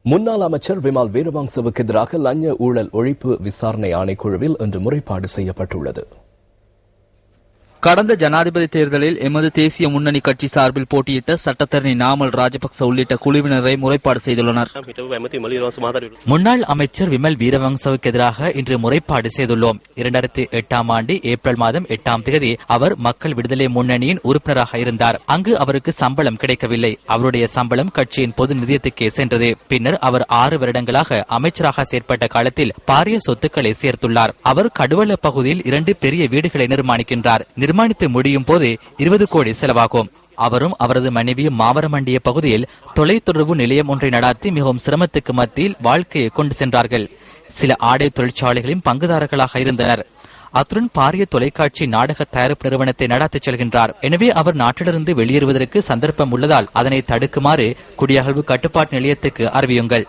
முன்னாள் அமைச்சர் விமல் வீரவங்சவுக்கு எதிராக லஞ்ச ஊழல் ஒழிப்பு விசாரணை ஆணைக்குழுவில் இன்று முறைப்பாடு செய்யப்பட்டுள்ளது. கடந்த ஜனாதிபதி தேர்தலில் எமது தேசிய முன்னணி கட்சி சார்பில் போட்டியிட்ட சட்டத்தரணி நாமல் ராஜபக்ச உள்ளிட்ட குழுவினரை முறைப்பாடு செய்துள்ளனர். முன்னாள் அமைச்சர் விமல் வீரவங்சவுக்கு எதிராக இன்று முறைப்பாடு செய்துள்ளோம். 2008ஆம் ஆண்டு ஏப்ரல் மாதம் 8ஆம் தேதி அவர் மக்கள் விடுதலை முன்னணியின் உறுப்பினராக இருந்தார். அங்கு அவருக்கு சம்பளம் கிடைக்கவில்லை. அவருடைய சம்பளம் கட்சியின் பொது நிதியத்துக்கே சென்றது. பின்னர் அவர் 6 வருடங்களாக அமைச்சராக செயற்பட்ட காலத்தில் பாரிய சொத்துக்களை சேர்த்துள்ளார். அவர் கடுவல பகுதியில் 2 பெரிய வீடுகளை நிர்மாணிக்கின்றார். நிர்மாணித்து முடியும் போது 20 கோடி செலவாகும். அவரும் அவரது மனைவியும் மாவரமண்டிய பகுதியில் தொலைத்தொடர்பு நிலையம் ஒன்றை நடாத்தி மிகவும் சிரமத்துக்கு மத்தியில் வாழ்க்கையை கொண்டு சென்றார்கள். சில ஆடை தொழிற்சாலைகளின் பங்குதாரர்களாக இருந்தனர். அத்துடன் பாரிய தொலைக்காட்சி நாடக தயாரிப்பு நிறுவனத்தை நடாத்தி செல்கின்றார். எனவே அவர் நாட்டிலிருந்து வெளியேறுவதற்கு சந்தர்ப்பம் உள்ளதால் அதனை தடுக்குமாறு குடியகழ்வு கட்டுப்பாட்டு நிலையத்துக்கு அறிவியுங்கள்.